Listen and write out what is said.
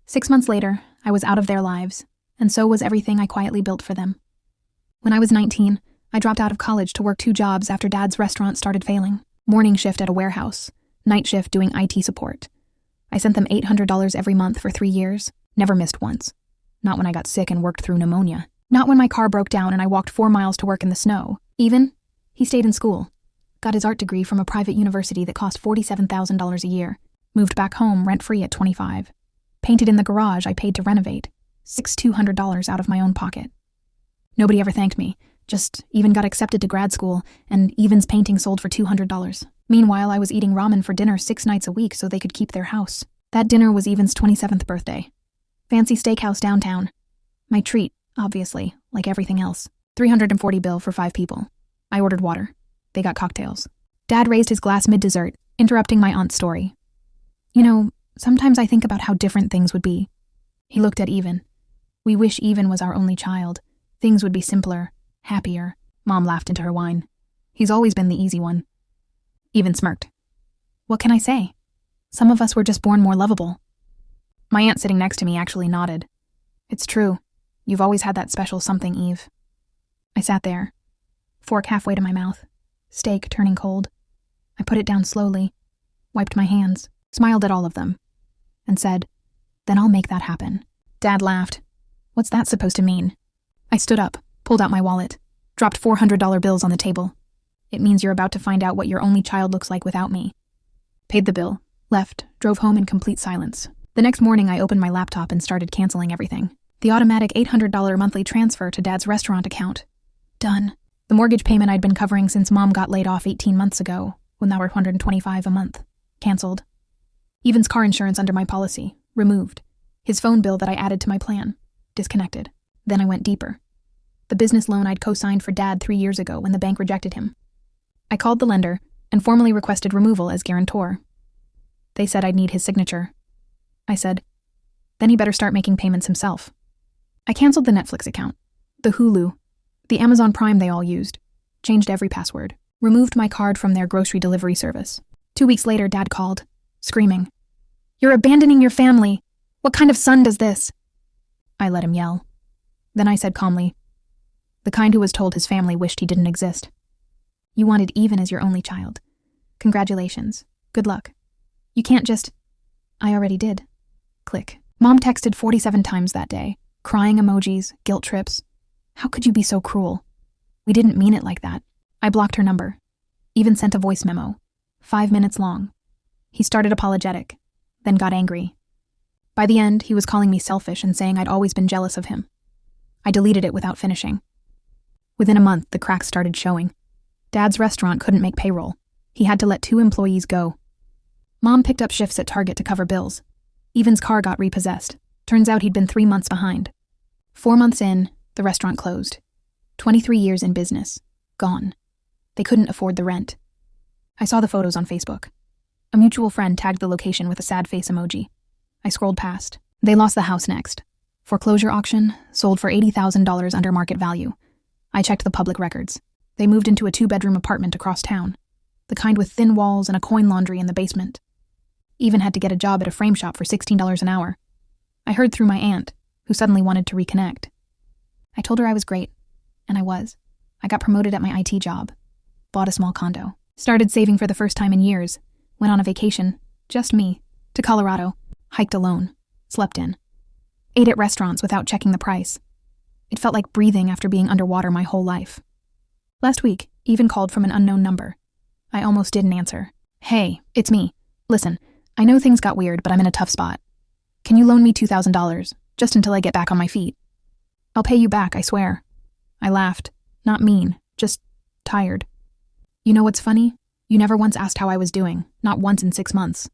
6 months later, I was out of their lives, and so was everything I quietly built for them. When I was 19, I dropped out of college to work 2 jobs after Dad's restaurant started failing. Morning shift at a warehouse, night shift doing IT support. I sent them $800 every month for 3 years, never missed once. Not when I got sick and worked through pneumonia. Not when my car broke down and I walked 4 miles to work in the snow. Even, he stayed in school. Got his art degree from a private university that cost $47,000 a year. Moved back home rent-free at 25. Painted in the garage I paid to renovate. $200 out of my own pocket. Nobody ever thanked me. Just Even got accepted to grad school, and Even's painting sold for $200. Meanwhile, I was eating ramen for dinner 6 nights a week so they could keep their house. That dinner was Even's 27th birthday. Fancy steakhouse downtown. My treat, obviously, like everything else. $340 bill for 5 people. I ordered water. They got cocktails. Dad raised his glass mid-dessert, interrupting my aunt's story. You know, sometimes I think about how different things would be. He looked at Even. We wish Even was our only child. Things would be simpler, happier. Mom laughed into her wine. He's always been the easy one. Even smirked. What can I say? Some of us were just born more lovable. My aunt sitting next to me actually nodded. It's true. You've always had that special something, Eve. I sat there, fork halfway to my mouth, steak turning cold. I put it down slowly, wiped my hands, smiled at all of them, and said, then I'll make that happen. Dad laughed. What's that supposed to mean? I stood up, pulled out my wallet, dropped $400 bills on the table. It means you're about to find out what your only child looks like without me. Paid the bill, left, drove home in complete silence. The next morning I opened my laptop and started canceling everything. The automatic $800 monthly transfer to Dad's restaurant account. Done. The mortgage payment I'd been covering since Mom got laid off 18 months ago, when that were $125 a month. Canceled. Even's car insurance under my policy. Removed. His phone bill that I added to my plan. Disconnected. Then I went deeper. The business loan I'd co-signed for Dad 3 years ago when the bank rejected him. I called the lender and formally requested removal as guarantor. They said I'd need his signature. I said, then he better start making payments himself. I canceled the Netflix account, the Hulu, the Amazon Prime they all used, changed every password, removed my card from their grocery delivery service. 2 weeks later, Dad called, screaming, "You're abandoning your family. What kind of son does this?" I let him yell. Then I said calmly, the kind who was told his family wished he didn't exist. You wanted Even as your only child. Congratulations. Good luck. You can't just... I already did. Click. Mom texted 47 times that day. Crying emojis, guilt trips. How could you be so cruel? We didn't mean it like that. I blocked her number. Even sent a voice memo. 5 minutes long. He started apologetic, then got angry. By the end, he was calling me selfish and saying I'd always been jealous of him. I deleted it without finishing. Within a month, the cracks started showing. Dad's restaurant couldn't make payroll. He had to let 2 employees go. Mom picked up shifts at Target to cover bills. Even's car got repossessed. Turns out he'd been 3 months behind. 4 months in, the restaurant closed. 23 years in business. Gone. They couldn't afford the rent. I saw the photos on Facebook. A mutual friend tagged the location with a sad face emoji. I scrolled past. They lost the house next. Foreclosure auction, sold for $80,000 under market value. I checked the public records. They moved into a 2-bedroom apartment across town. The kind with thin walls and a coin laundry in the basement. Even had to get a job at a frame shop for $16 an hour. I heard through my aunt, who suddenly wanted to reconnect. I told her I was great, and I was. I got promoted at my IT job. Bought a small condo. Started saving for the first time in years. Went on a vacation, just me, to Colorado. Hiked alone. Slept in. Ate at restaurants without checking the price. It felt like breathing after being underwater my whole life. Last week, Even called from an unknown number. I almost didn't answer. Hey, it's me. Listen, I know things got weird, but I'm in a tough spot. Can you loan me $2,000, just until I get back on my feet? I'll pay you back, I swear. I laughed. Not mean, just tired. You know what's funny? You never once asked how I was doing, not once in 6 months.